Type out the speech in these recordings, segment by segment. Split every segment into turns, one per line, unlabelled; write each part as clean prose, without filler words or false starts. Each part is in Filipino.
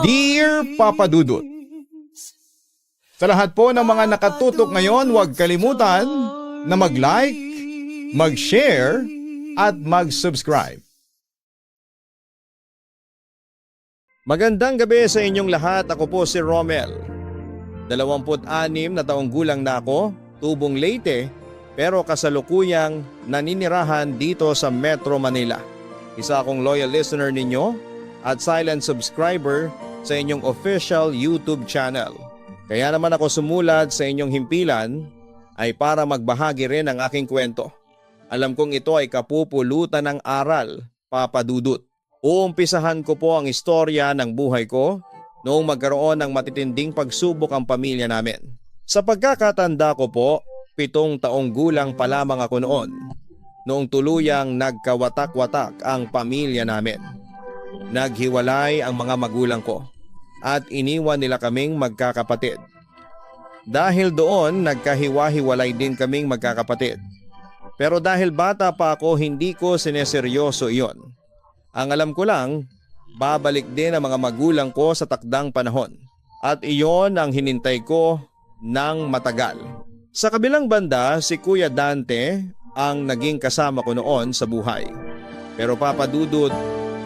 Dear Papa Dudut, sa lahat po ng mga nakatutok ngayon, huwag kalimutan na mag-like, mag-share, at mag-subscribe. Magandang gabi sa inyong lahat. Ako po si Romel. 26 na taong gulang na ako, tubong Leyte, pero kasalukuyang naninirahan dito sa Metro Manila. Isa akong loyal listener ninyo at silent subscriber sa inyong official YouTube channel. Kaya naman ako sumulat sa inyong himpilan ay para magbahagi rin ng aking kwento. Alam kong ito ay kapupulutan ng aral, Papa Dudut. Uumpisahan ko po ang istorya ng buhay ko noong magkaroon ng matitinding pagsubok ang pamilya namin. Sa pagkakatanda ko po, 7 taong gulang pa lamang ako noong tuluyang nagkawatak-watak ang pamilya namin. Naghiwalay ang mga magulang ko at iniwan nila kaming magkakapatid. Dahil doon, nagkahiwa-hiwalay din kaming magkakapatid. Pero dahil bata pa ako, hindi ko sineseryoso iyon. Ang alam ko lang, babalik din ang mga magulang ko sa takdang panahon. At iyon ang hinintay ko ng matagal. Sa kabilang banda, si Kuya Dante ang naging kasama ko noon sa buhay. Pero Papa Dudut,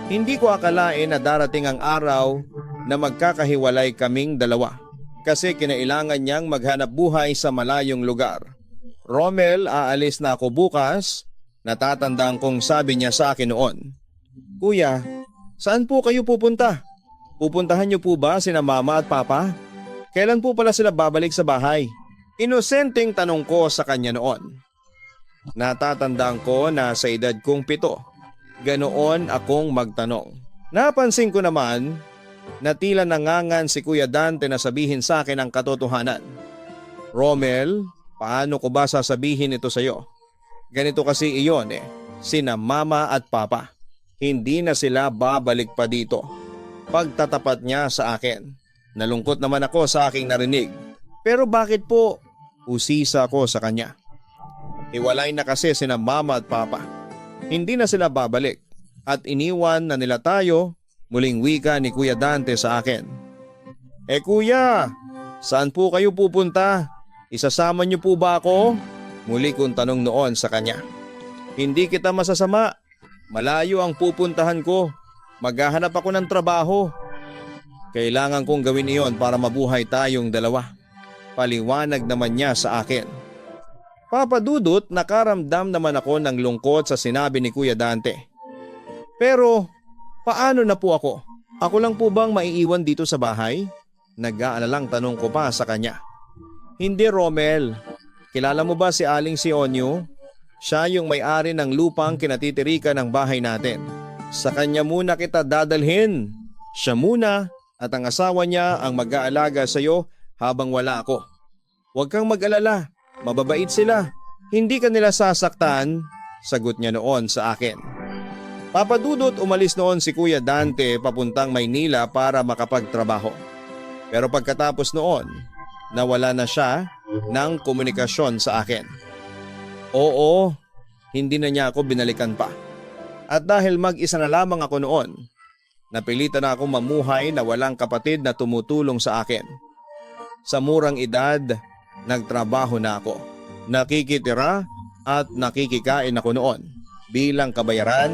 hindi ko akalain na darating ang araw na magkakahiwalay kaming dalawa. Kasi kinailangan niyang maghanap buhay sa malayong lugar. Romel, aalis na ako bukas. Natatandaan kong sabi niya sa akin noon, Kuya, saan po kayo pupunta? Pupuntahan niyo po ba sina Mama at Papa? Kailan po pala sila babalik sa bahay? Inosenteng tanong ko sa kanya noon. Natatandaan ko na sa edad kong 7. Ganoon akong magtanong. Napansin ko naman na tila nangangan si Kuya Dante na sabihin sa akin ang katotohanan. Romel, paano ko ba sasabihin ito sa iyo? Ganito kasi iyon sina Mama at Papa. Hindi na sila babalik pa dito. Pagtatapat niya sa akin. Nalungkot naman ako sa aking narinig. Pero bakit po? Usisa ko sa kanya. Hiwalay na kasi sina Mama at Papa. Hindi na sila babalik at iniwan na nila tayo, muling wika ni Kuya Dante sa akin. Kuya, saan po kayo pupunta? Isasama niyo po ba ako? Muli kong tanong noon sa kanya. Hindi kita masasama. Malayo ang pupuntahan ko. Maghahanap ako ng trabaho. Kailangan kong gawin iyon para mabuhay tayong dalawa. Paliwanag naman niya sa akin. Papa Dudut, nakaramdam naman ako ng lungkot sa sinabi ni Kuya Dante. Pero paano na po ako? Ako lang po bang maiiwan dito sa bahay? Nag-aalalang tanong ko pa sa kanya. Hindi, Romel. Kilala mo ba si Aling Sionyo? Siya yung may-ari ng lupang kinatitirikan ng bahay natin. Sa kanya muna kita dadalhin. Siya muna at ang asawa niya ang mag-aalaga sa iyo habang wala ako. Huwag kang mag-alala. Mababait sila. Hindi ka nila sasaktan, sagot niya noon sa akin. Papa Dudut, umalis noon si Kuya Dante papuntang Maynila para makapagtrabaho. Pero pagkatapos noon, nawala na siya ng komunikasyon sa akin. Oo, hindi na niya ako binalikan pa. At dahil mag-isa na lamang ako noon, napilitan na akong mamuhay na walang kapatid na tumutulong sa akin. Sa murang edad, nagtrabaho na ako. Nakikitira at nakikikain ako noon. Bilang kabayaran,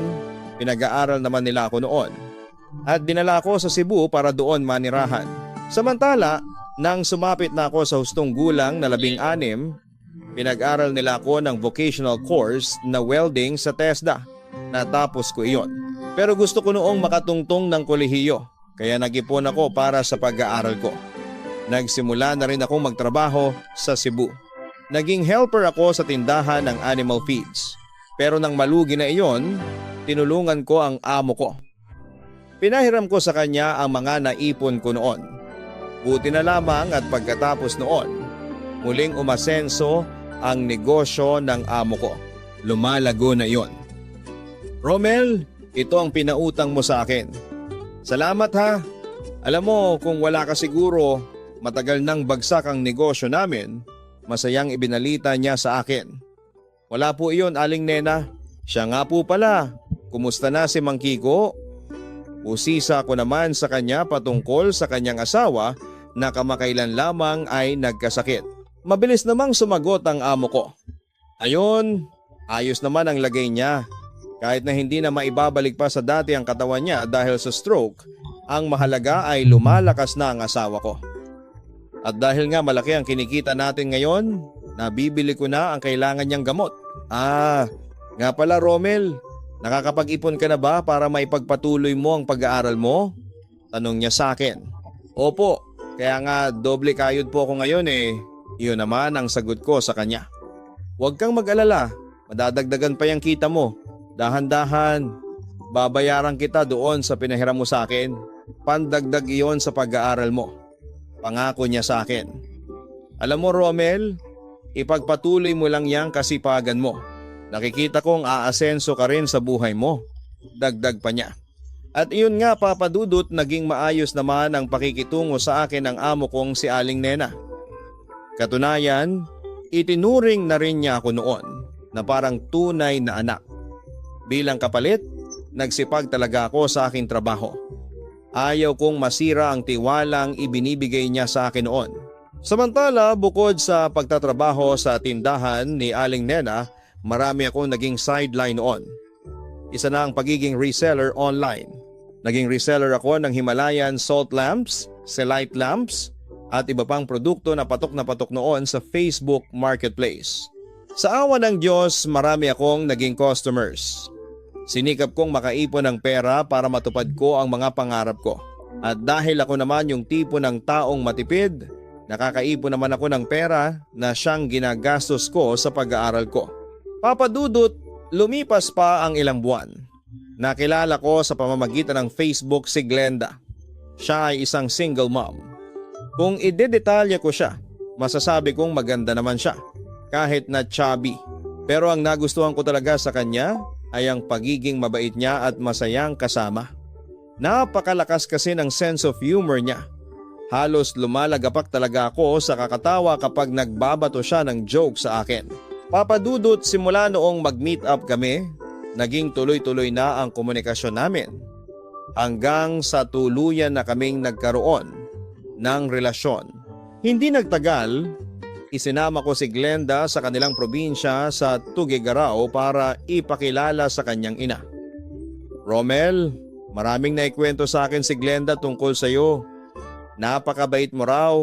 pinag-aaral naman nila ako noon. At dinala ako sa Cebu para doon manirahan. Samantala, nang sumapit na ako sa hustong gulang na 16, pinag-aral nila ako ng vocational course na welding sa TESDA. Natapos ko iyon. Pero gusto ko noong makatungtong ng kolehiyo, kaya nag-ipon ako para sa pag-aaral ko. Nagsimula na rin akong magtrabaho sa Cebu. Naging helper ako sa tindahan ng animal feeds. Pero nang malugi na iyon, tinulungan ko ang amo ko. Pinahiram ko sa kanya ang mga naipon ko noon. Buti na lamang at pagkatapos noon, muling umasenso ang negosyo ng amo ko. Lumalago na iyon. Romel, ito ang pinautang mo sa akin. Salamat ha. Alam mo, kung wala ka siguro, matagal nang bagsak ang negosyo namin, masayang ibinalita niya sa akin. Wala po iyon, Aling Nena. Siya nga po pala. Kumusta na si Mang Kiko? Usisa ko naman sa kanya patungkol sa kanyang asawa na kamakailan lamang ay nagkasakit. Mabilis namang sumagot ang amo ko. Ayon, ayos naman ang lagay niya. Kahit na hindi na maibabalik pa sa dati ang katawan niya dahil sa stroke, ang mahalaga ay lumalakas na ang asawa ko. At dahil nga malaki ang kinikita natin ngayon, nabibili ko na ang kailangan niyang gamot. Nga pala Romel, nakakapag-ipon ka na ba para maipagpatuloy mo ang pag-aaral mo? Tanong niya sa akin. Opo, kaya nga doble kayod po ako ngayon eh. Iyon naman ang sagot ko sa kanya. Huwag kang mag-alala, madadagdagan pa yung kita mo. Dahan-dahan, babayaran kita doon sa pinahiram mo sa akin. Pandagdag iyon sa pag-aaral mo. Pangako niya sa akin. Alam mo Romel, ipagpatuloy mo lang yang kasipagan mo. Nakikita kong aasenso ka rin sa buhay mo. Dagdag pa niya. At iyon nga Papa Dudut, naging maayos naman ang pakikitungo sa akin ng amo kong si Aling Nena. Katunayan, itinuring na rin niya ako noon na parang tunay na anak. Bilang kapalit, nagsipag talaga ako sa aking trabaho. Ayaw kong masira ang tiwalang ibinibigay niya sa akin noon. Samantala, bukod sa pagtatrabaho sa tindahan ni Aling Nena, marami akong naging sideline noon. Isa na ang pagiging reseller online. Naging reseller ako ng Himalayan salt lamps, Celite lamps, at iba pang produkto na patok noon sa Facebook Marketplace. Sa awa ng Diyos, marami akong naging customers. Sinikap kong makaipon ng pera para matupad ko ang mga pangarap ko. At dahil ako naman yung tipo ng taong matipid, nakakaipon naman ako ng pera na siyang ginagastos ko sa pag-aaral ko. Papa Dudut, lumipas pa ang ilang buwan. Nakilala ko sa pamamagitan ng Facebook si Glenda. Siya ay isang single mom. Kung idedetalya ko siya, masasabi kong maganda naman siya, kahit na chubby. Pero ang nagustuhan ko talaga sa kanya ay ang pagiging mabait niya at masayang kasama. Napakalakas kasi ng sense of humor niya. Halos lumalagapak talaga ako sa kakatawa kapag nagbabato siya ng joke sa akin. Papa Dudut, simula noong mag-meet up kami, naging tuloy-tuloy na ang komunikasyon namin. Hanggang sa tuluyan na kaming nagkaroon ng relasyon. Hindi nagtagal, isinama ko si Glenda sa kanilang probinsya sa Tuguegarao para ipakilala sa kanyang ina. Romel, maraming naikwento sa akin si Glenda tungkol sa iyo. Napakabait mo raw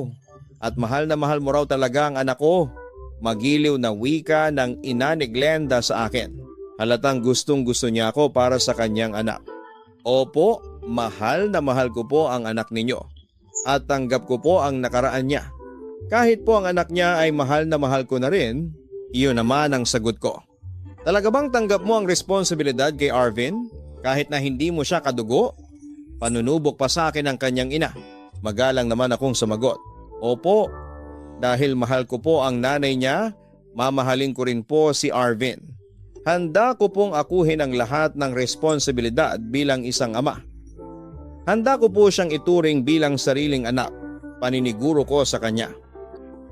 at mahal na mahal mo raw talaga ang anak ko. Magiliw na wika ng ina ni Glenda sa akin. Halatang gustong gusto niya ako para sa kanyang anak. Opo, mahal na mahal ko po ang anak ninyo at tanggap ko po ang nakaraan niya. Kahit po ang anak niya ay mahal na mahal ko na rin, iyon naman ang sagot ko. Talaga bang tanggap mo ang responsibilidad kay Arvin kahit na hindi mo siya kadugo? Panunubok pa sa akin ang kanyang ina. Magalang naman akong sumagot. Opo, dahil mahal ko po ang nanay niya, mamahalin ko rin po si Arvin. Handa ko pong akuhin ang lahat ng responsibilidad bilang isang ama. Handa ko po siyang ituring bilang sariling anak, paniniguro ko sa kanya.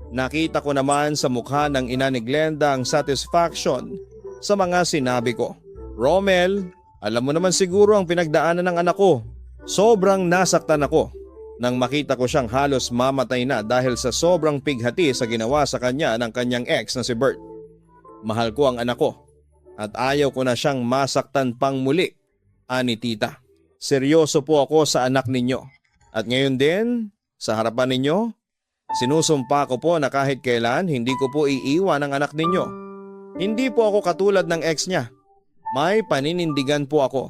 Nakita ko naman sa mukha ng ina ni Glenda ang satisfaction sa mga sinabi ko. Romel, alam mo naman siguro ang pinagdaanan ng anak ko. Sobrang nasaktan ako nang makita ko siyang halos mamatay na dahil sa sobrang pighati sa ginawa sa kanya ng kanyang ex na si Bert. Mahal ko ang anak ko at ayaw ko na siyang masaktan pang muli, ani tita. Seryoso po ako sa anak ninyo at ngayon din sa harapan ninyo, sinusumpa ko po na kahit kailan hindi ko po iiwan ang anak ninyo. Hindi po ako katulad ng ex niya. May paninindigan po ako.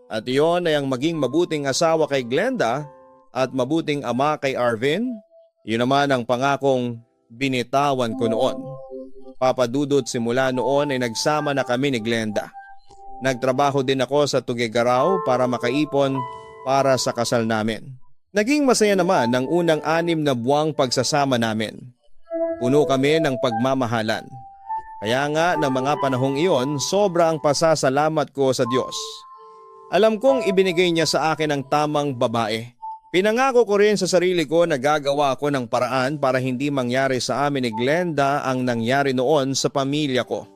At iyon ay ang maging mabuting asawa kay Glenda at mabuting ama kay Arvin. Yun naman ang pangakong binitawan ko noon. Papa Dudut, simula noon ay nagsama na kami ni Glenda. Nagtrabaho din ako sa Tuguegarao para makaipon para sa kasal namin. Naging masaya naman ang unang 6 na buwang pagsasama namin. Puno kami ng pagmamahalan. Kaya nga ng mga panahong iyon, sobra ang pasasalamat ko sa Diyos. Alam kong ibinigay niya sa akin ang tamang babae. Pinangako ko rin sa sarili ko na gagawa ako ng paraan para hindi mangyari sa amin ni Glenda ang nangyari noon sa pamilya ko.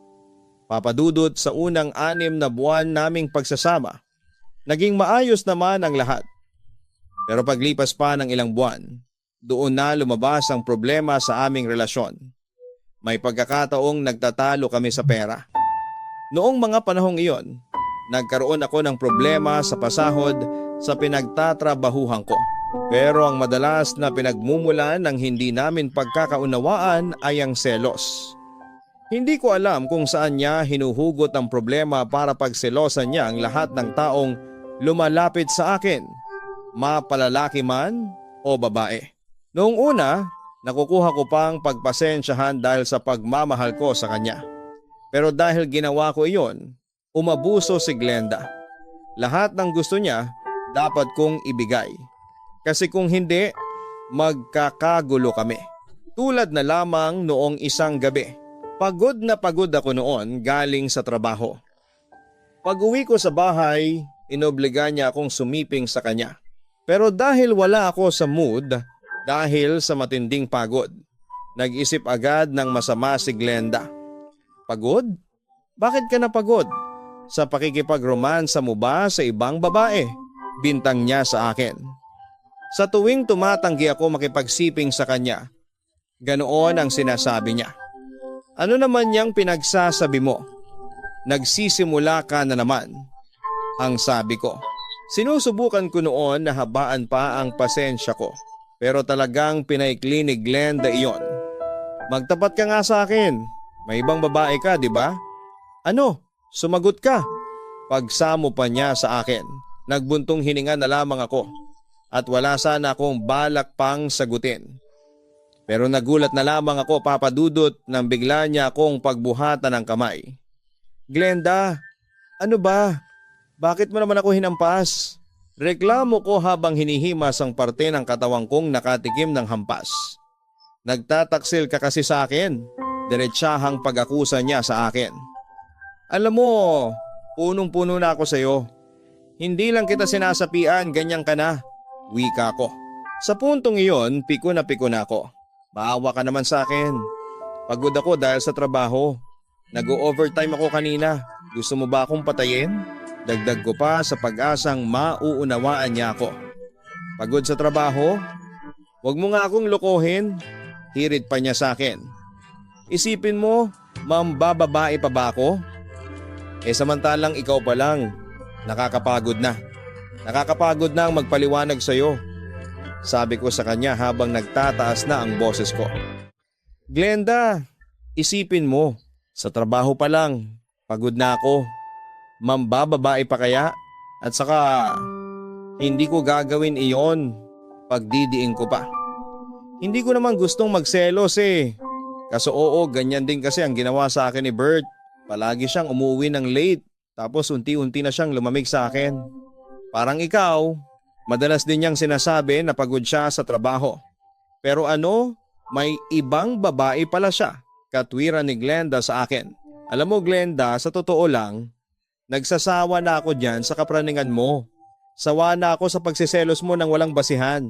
Papa Dudut, sa unang 6 na buwan naming pagsasama, Naging maayos naman ang lahat. Pero paglipas pa ng ilang buwan, doon na lumabas ang problema sa aming relasyon. May pagkakataong nagtatalo kami sa pera. Noong mga panahong iyon, nagkaroon ako ng problema sa pasahod sa pinagtatrabahuhan ko. Pero ang madalas na pinagmumulan ng hindi namin pagkakaunawaan ay ang selos. Hindi ko alam kung saan niya hinuhugot ang problema para pagselosan niya ang lahat ng taong lumalapit sa akin, mapalalaki man o babae. Noong una, nakukuha ko pang pagpasensyahan dahil sa pagmamahal ko sa kanya. Pero dahil ginawa ko iyon, umabuso si Glenda. Lahat ng gusto niya, dapat kong ibigay. Kasi kung hindi, magkakagulo kami. Tulad na lamang noong isang gabi. Pagod na pagod ako noon galing sa trabaho. Pag-uwi ko sa bahay, inobliga niya akong sumiping sa kanya. Pero dahil wala ako sa mood, dahil sa matinding pagod, nag-isip agad ng masama si Glenda. Pagod? Bakit ka napagod? Sa pakikipag-romansa mo ba sa ibang babae? Bintang niya sa akin. Sa tuwing tumatanggi ako makipagsiping sa kanya, ganoon ang sinasabi niya. Ano naman niyang pinagsasabi mo? Nagsisimula ka na naman, ang sabi ko. Sinusubukan ko noon na habaan pa ang pasensya ko, pero talagang pinaikli ni Glenda iyon. Magtapat ka nga sa akin, may ibang babae ka, di ba? Ano? Sumagot ka. Pagsamo pa niya sa akin, nagbuntong hininga na lamang ako at wala sana akong balak pang sagutin. Pero nagulat na lamang ako, Papa Dudut, nang bigla niya akong pagbuhatan ng kamay. Glenda, ano ba? Bakit mo naman ako hinampas? Reklamo ko habang hinihimas ang parte ng katawang kong nakatikim ng hampas. Nagtataksil ka kasi sa akin. Diretsahang pag-akusa niya sa akin. Alam mo, punong-puno na ako sa iyo. Hindi lang kita sinasapian, ganyan ka na. Wika ko. Sa puntong iyon, piko na ako. Maawa ka naman sa akin. Pagod ako dahil sa trabaho. Nag-o-overtime ako kanina. Gusto mo ba akong patayin? Dagdag ko pa sa pag-asang mauunawaan niya ako. Pagod sa trabaho? Huwag mo nga akong lokohin. Hirit pa niya sa akin. Isipin mo, mambababae pa ba ako? Samantalang ikaw pa lang. Nakakapagod na. Nakakapagod na ang magpaliwanag sa iyo. Sabi ko sa kanya habang nagtataas na ang boses ko. Glenda, isipin mo, sa trabaho pa lang, pagod na ako. Mambababae pa kaya? At saka, hindi ko gagawin iyon, pagdidiin ko pa. Hindi ko naman gustong magselos eh. Kaso oo, ganyan din kasi ang ginawa sa akin ni Bert. Palagi siyang umuwi ng late, tapos unti-unti na siyang lumamig sa akin. Parang ikaw. Madalas din niyang sinasabi na pagod siya sa trabaho. Pero ano, may ibang babae pala siya, katwiran ni Glenda sa akin. Alam mo Glenda, sa totoo lang, nagsasawa na ako dyan sa kapraningan mo. Sawa na ako sa pagsiselos mo ng walang basihan.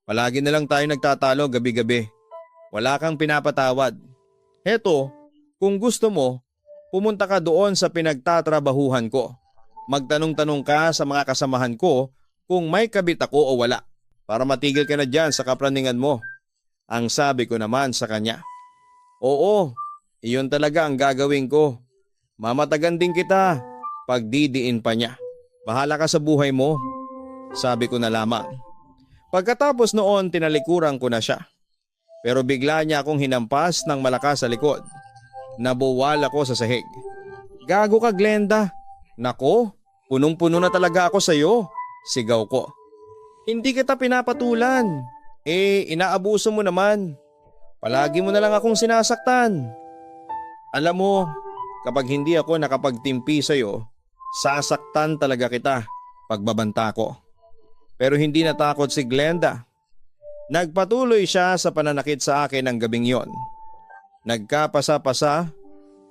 Palagi na lang tayo nagtatalo gabi-gabi. Wala kang pinapatawad. Heto, kung gusto mo, pumunta ka doon sa pinagtatrabahuhan ko. Magtanong-tanong ka sa mga kasamahan ko kung may kabit ako o wala, para matigil ka na dyan sa kapraningan mo. Ang sabi ko naman sa kanya. Oo, iyon talaga ang gagawin ko. Mamatagan din kita, pagdidiin pa niya. Bahala ka sa buhay mo, sabi ko na lamang. Pagkatapos noon tinalikuran ko na siya. Pero bigla niya akong hinampas ng malakas sa likod. Nabuwal ako sa sahig. Gago ka Glenda. Nako, punong-puno na talaga ako sa iyo. Sigaw ko. Hindi kita pinapatulan. Inaabuso mo naman. Palagi mo na lang akong sinasaktan. Alam mo, kapag hindi ako nakapagtimpi sa'yo, sasaktan talaga kita pagbabanta ko. Pero hindi natakot si Glenda. Nagpatuloy siya sa pananakit sa akin ng gabing yon. Nagkapasa-pasa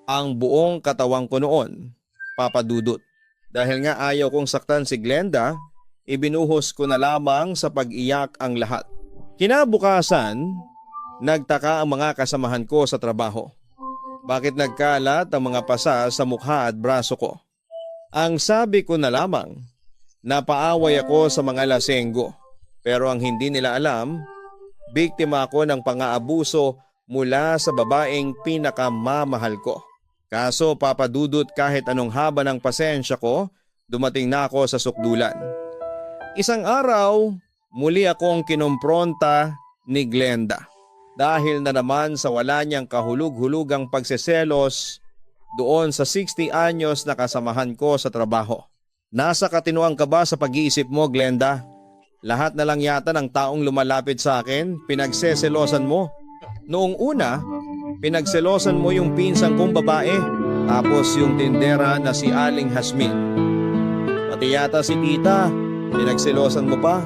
ang buong katawang ko noon, Papa Dudut. Dahil nga ayaw kong saktan si Glenda, ibinuhos ko na lamang sa pag-iyak ang lahat. Kinabukasan, nagtaka ang mga kasamahan ko sa trabaho. Bakit nagkalat ang mga pasa sa mukha at braso ko? Ang sabi ko na lamang, Napaaway ako sa mga lasenggo. Pero ang hindi nila alam, biktima ako ng pang-aabuso mula sa babaeng pinakamamahal ko. Kaso papadudot kahit anong haba ng pasensya ko, dumating na ako sa sukdulan. Isang araw, muli akong kinompronta ni Glenda. Dahil na naman sa wala niyang kahulug-hulugang pagseselos doon sa 60 anyos na kasamahan ko sa trabaho. Nasa katinuan ka ba sa pag-iisip mo, Glenda? Lahat na lang yata ng taong lumalapit sa akin, pinagseselosan mo. Noong una, pinagselosan mo yung pinsang kong babae, tapos yung tindera na si Aling Hasmin. Pati yata si tita, pinagselosan mo pa.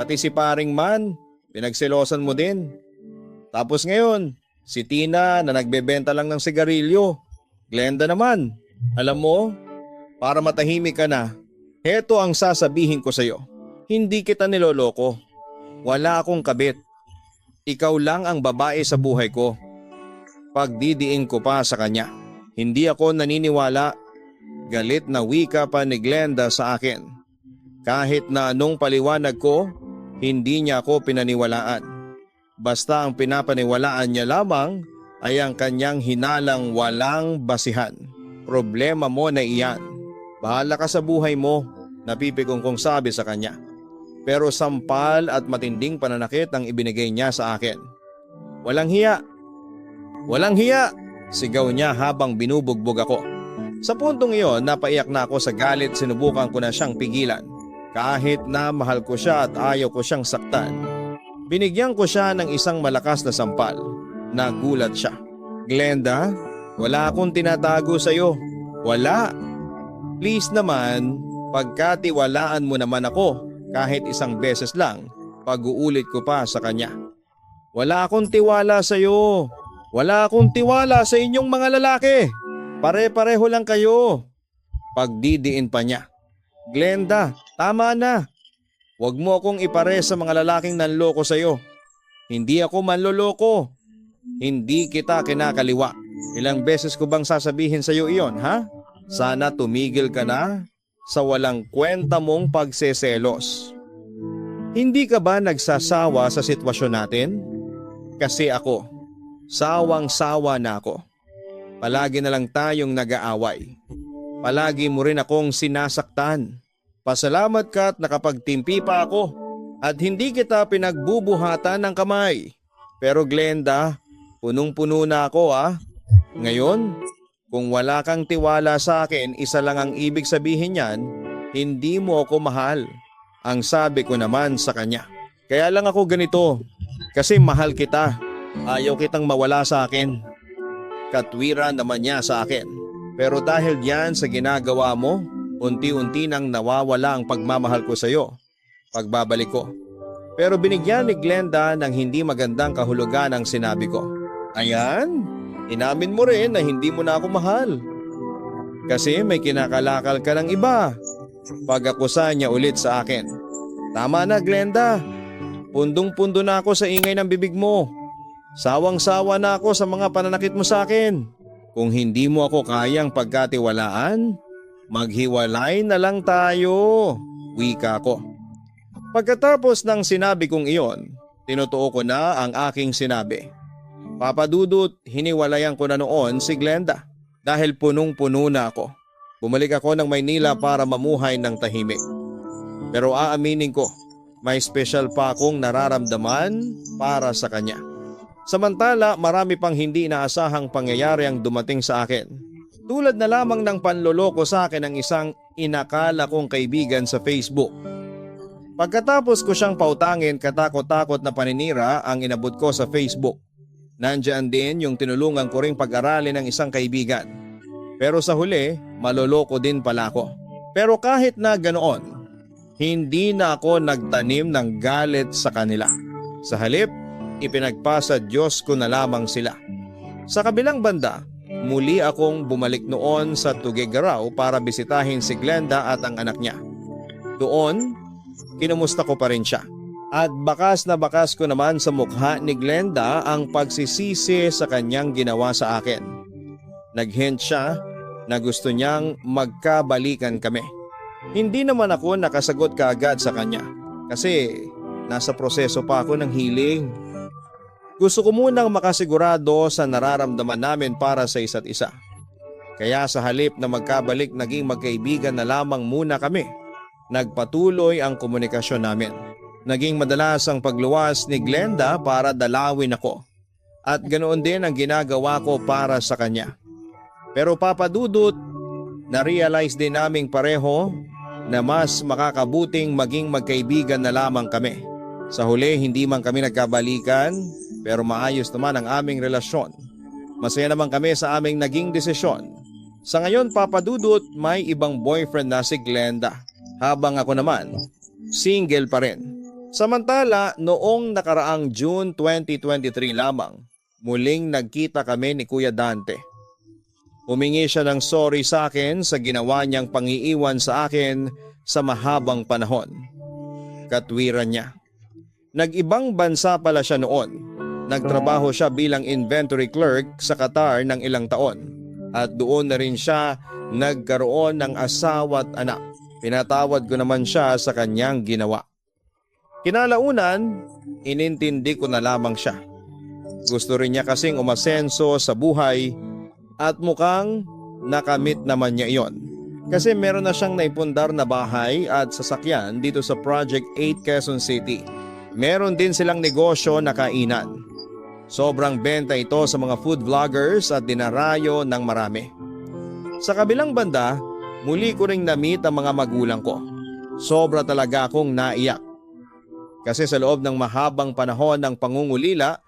Pati si paring man, pinagselosan mo din. Tapos ngayon, si Tina na nagbebenta lang ng sigarilyo. Glenda naman, alam mo, para matahimik ka na, heto ang sasabihin ko sa'yo. Hindi kita niloloko. Wala akong kabit. Ikaw lang ang babae sa buhay ko. Pagdidiin ko pa sa kanya. Hindi ako naniniwala. Galit na wika pa ni Glenda sa akin. Kahit na anong paliwanag ko, hindi niya ako pinaniwalaan. Basta ang pinapaniwalaan niya lamang ay ang kanyang hinalang walang basihan. Problema mo na iyan. Bahala ka sa buhay mo, napipigong kong sabi sa kanya. Pero sampal at matinding pananakit ang ibinigay niya sa akin. Walang hiya! Walang hiya! Sigaw niya habang binubugbog ako. Sa puntong iyon, napaiyak na ako sa galit, sinubukan ko na siyang pigilan. Kahit na mahal ko siya at ayaw ko siyang saktan. Binigyan ko siya ng isang malakas na sampal. Nagulat siya. Glenda, wala akong tinatago sa'yo. Wala. Please naman, pagkatiwalaan mo naman ako. Kahit isang beses lang, pag-uulit ko pa sa kanya. Wala akong tiwala sa iyo. Wala akong tiwala sa inyong mga lalaki. Pare-pareho lang kayo. Pagdidiin pa niya. Glenda, tama na. Huwag mo akong ipare sa mga lalaking nanloko sa iyo. Hindi ako manloloko. Hindi kita kinakaliwa. Ilang beses ko bang sasabihin sa iyo iyon, ha? Sana tumigil ka na sa walang kwenta mong pagseselos. Hindi ka ba nagsasawa sa sitwasyon natin? Kasi ako, sawang-sawa na ako. Palagi na lang tayong nag-aaway. Palagi mo rin akong sinasaktan. Pasalamat ka at nakapagtimpi pa ako at hindi kita pinagbubuhatan ng kamay. Pero Glenda, punong-puno na ako Ngayon, kung wala kang tiwala sa akin, isa lang ang ibig sabihin niyan, hindi mo ako mahal. Ang sabi ko naman sa kanya. Kaya lang ako ganito, kasi mahal kita. Ayaw kitang mawala sa akin. Katwiran naman niya sa akin. Pero dahil diyan sa ginagawa mo, unti-unti nang nawawala ang pagmamahal ko sa iyo. Pagbabalik ko. Pero binigyan ni Glenda ng hindi magandang kahulugan ang sinabi ko. Ayan, inamin mo rin na hindi mo na ako mahal. Kasi may kinakalakal ka ng iba. Pag-akusa niya ulit sa akin. Tama na Glenda. Pundong-pundo na ako sa ingay ng bibig mo. Sawang-sawa na ako sa mga pananakit mo sa akin. Kung hindi mo ako kayang pagkatiwalaan, maghiwalay na lang tayo. Wika ko. Pagkatapos ng sinabi kong iyon, tinutuo ko na ang aking sinabi. Papadudot, hiniwalayan ko na noon si Glenda dahil punong-puno na ako. Bumalik ako ng Maynila para mamuhay ng tahimik. Pero aaminin ko, may special pa akong nararamdaman para sa kanya. Samantala, marami pang hindi inaasahang pangyayari ang dumating sa akin. Tulad na lamang ng panloloko sa akin ng isang inakala kong kaibigan sa Facebook. Pagkatapos ko siyang pautangin, katakot-takot na paninira ang inabot ko sa Facebook. Nandiyan din yung tinulungan ko ring pag-aralin ng isang kaibigan. Pero sa huli, maloloko din pala ako. Pero kahit na ganoon, hindi na ako nagtanim ng galit sa kanila. Sa halip, ipinagpasa Diyos ko na lamang sila. Sa kabilang banda, muli akong bumalik noon sa Tuguegarao para bisitahin si Glenda at ang anak niya. Doon, kinumusta ko pa rin siya. At bakas na bakas ko naman sa mukha ni Glenda ang pagsisisi sa kanyang ginawa sa akin. Nag-hint siya na gusto niyang magkabalikan kami. Hindi naman ako nakasagot kaagad sa kanya kasi nasa proseso pa ako ng healing. Gusto ko munang makasigurado sa nararamdaman namin para sa isa't isa. Kaya sa halip na magkabalik naging magkaibigan na lamang muna kami. Nagpatuloy ang komunikasyon namin. Naging madalas ang pagluwas ni Glenda para dalawin ako. At ganoon din ang ginagawa ko para sa kanya. Pero papadudot, na-realize din naming pareho na mas makakabuting maging magkaibigan na lamang kami. Sa huli hindi man kami nagkabalikan pero maayos naman ang aming relasyon. Masaya naman kami sa aming naging desisyon. Sa ngayon papadudot may ibang boyfriend na si Glenda habang ako naman single pa rin. Samantala noong nakaraang June 2023 lamang muling nagkita kami ni Kuya Dante. Humingi siya ng sorry sa akin sa ginawa niyang pangiiwan sa akin sa mahabang panahon. Katwiran niya. Nag-ibang bansa pala siya noon. Nagtrabaho siya bilang inventory clerk sa Qatar ng ilang taon. At doon na rin siya nagkaroon ng asawa at anak. Pinatawad ko naman siya sa kanyang ginawa. Kinalaunan, inintindi ko na lamang siya. Gusto rin niya kasing umasenso sa buhay at mukhang nakamit naman niya iyon. Kasi meron na siyang naipundar na bahay at sasakyan dito sa Project 8 Quezon City. Meron din silang negosyo na kainan. Sobrang benta ito sa mga food vloggers at dinarayo ng marami. Sa kabilang banda, muli ko ring na-meet ang mga magulang ko. Sobra talaga akong naiyak. Kasi sa loob ng mahabang panahon ng pangungulila,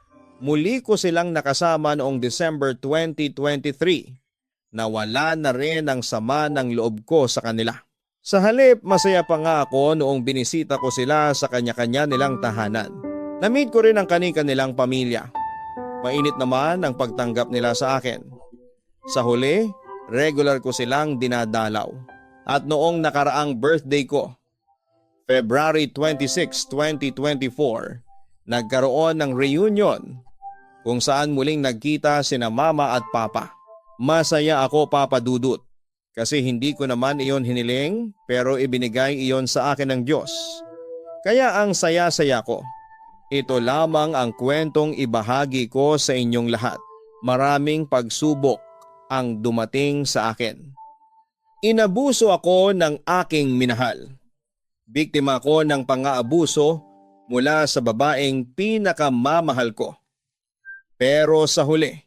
muli ko silang nakasama noong December 2023 na wala na rin ang sama ng loob ko sa kanila. Sa halip, masaya pa nga ako noong binisita ko sila sa kanya-kanya nilang tahanan. Na-meet ko rin ang kani-kanilang pamilya. Mainit naman ang pagtanggap nila sa akin. Sa huli, regular ko silang dinadalaw. At noong nakaraang birthday ko, February 26, 2024, nagkaroon ng reunion kung saan muling nagkita sina mama at papa. Masaya ako papadudot kasi hindi ko naman iyon hiniling pero ibinigay iyon sa akin ng Diyos. Kaya ang saya-saya ko. Ito lamang ang kwentong ibahagi ko sa inyong lahat. Maraming pagsubok ang dumating sa akin. Inabuso ako ng aking minahal. Biktima ko ng pang-aabuso mula sa babaeng pinakamamahal ko. Pero sa huli,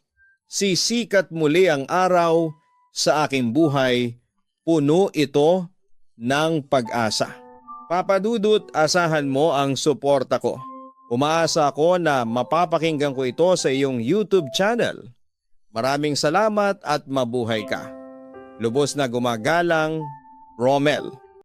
sisikat muli ang araw sa aking buhay, puno ito ng pag-asa. Papadudot, asahan mo ang suporta ko. Umaasa ako na mapapakinggan ko ito sa iyong YouTube channel. Maraming salamat at mabuhay ka. Lubos na gumagalang, Romel.